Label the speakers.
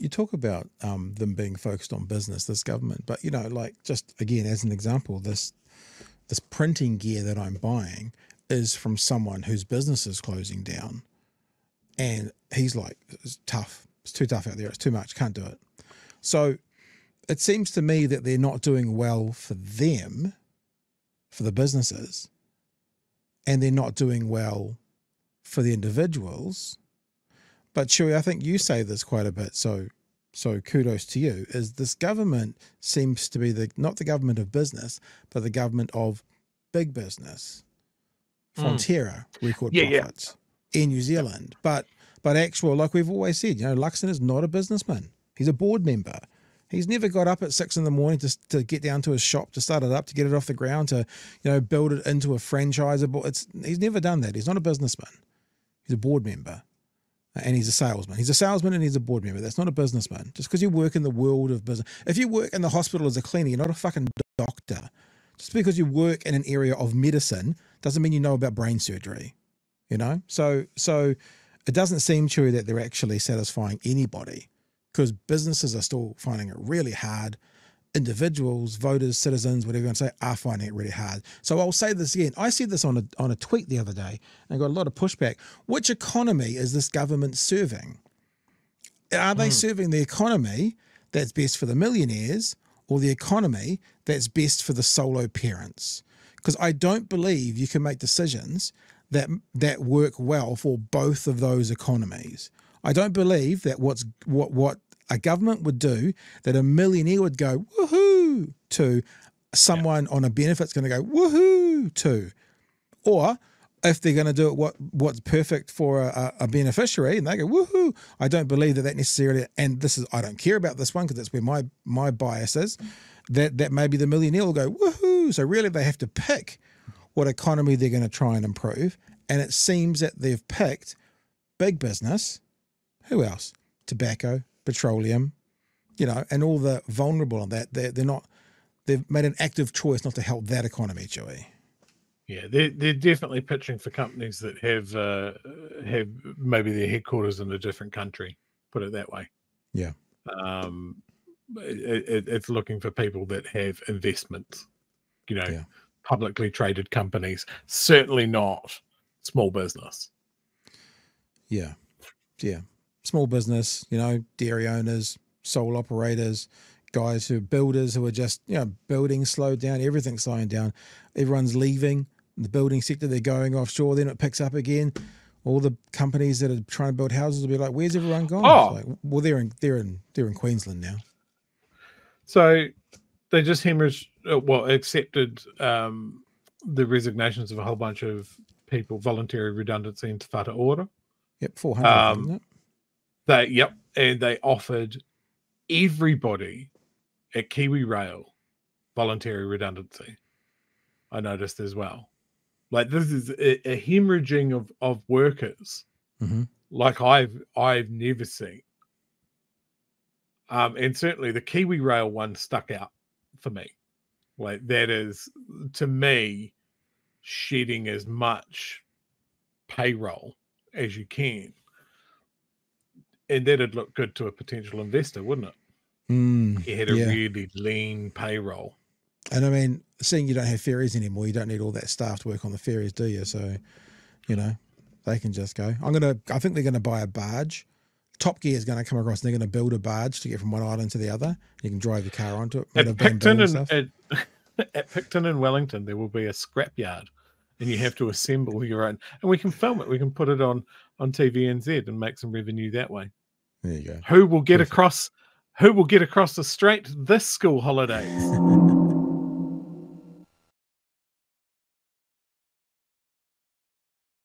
Speaker 1: you talk about them being focused on business, this government, but like just again as an example, this printing gear that I'm buying is from someone whose business is closing down, and he's like, it's tough, it's too tough out there, it's too much, can't do it. So it seems to me that they're not doing well for them, for the businesses, and they're not doing well for the individuals. But Chewy, I think you say this quite a bit, so kudos to you, is this government seems to be not the government of business, but the government of big business. Fonterra, record profits in New Zealand. But actual, like we've always said, Luxon is not a businessman. He's a board member. He's never got up at 6 a.m. to get down to his shop, to start it up, to get it off the ground, to build it into a franchiser. He's never done that. He's not a businessman. He's a board member, and he's a salesman. He's a salesman and he's a board member. That's not a businessman. Just because you work in the world of business, if you work in the hospital as a cleaner, you're not a fucking doctor. Just because you work in an area of medicine doesn't mean you know about brain surgery. So it doesn't seem true that they're actually satisfying anybody, because businesses are still finding it really hard. Individuals, voters, citizens, whatever you want to say, are finding it really hard. So I'll say this again. I said this on a tweet the other day and got a lot of pushback. Which economy is this government serving? Are they serving the economy that's best for the millionaires, or the economy that's best for the solo parents? Because I don't believe you can make decisions that work well for both of those economies. I don't believe that what a government would do, that a millionaire would go woohoo to, someone on a benefit's going to go woohoo to. Or if they're going to do it what's perfect for a beneficiary and they go woohoo, I don't believe that necessarily, and I don't care about this one because that's where my bias is, that maybe the millionaire will go woohoo. So really they have to pick what economy they're going to try and improve. And it seems that they've picked big business. Who else? Tobacco, petroleum, and all the vulnerable on that. They've made an active choice not to help that economy, Joey.
Speaker 2: Yeah, they're definitely pitching for companies that have maybe their headquarters in a different country, put it that way.
Speaker 1: Yeah.
Speaker 2: It's looking for people that have investments, publicly traded companies, certainly not small business.
Speaker 1: Yeah. Yeah. Small business, dairy owners, sole operators, guys who are builders who are just, building slowed down, everything's slowing down. Everyone's leaving the building sector, they're going offshore, then it picks up again. All the companies that are trying to build houses will be like, where's everyone gone?
Speaker 2: Oh.
Speaker 1: Like, well, they're in Queensland now.
Speaker 2: So they just accepted the resignations of a whole bunch of people, voluntary redundancy and te whatu order.
Speaker 1: Yep, 400, isn't it?
Speaker 2: And they offered everybody at Kiwi Rail voluntary redundancy. I noticed as well. Like, this is a hemorrhaging of workers, like I've never seen. And certainly the Kiwi Rail one stuck out for me. Like, that is, to me, shedding as much payroll as you can. And that'd look good to a potential investor, wouldn't it? You had a really lean payroll.
Speaker 1: And I mean, seeing you don't have ferries anymore, you don't need all that staff to work on the ferries, do you? So, they can just go. I think they're going to buy a barge. Top Gear is going to come across and they're going to build a barge to get from one island to the other. You can drive your car onto it.
Speaker 2: At Picton and Wellington, there will be a scrapyard and you have to assemble your own. And we can film it. We can put it on TVNZ and make some revenue that way.
Speaker 1: There you go.
Speaker 2: Who will get across the strait this school holidays?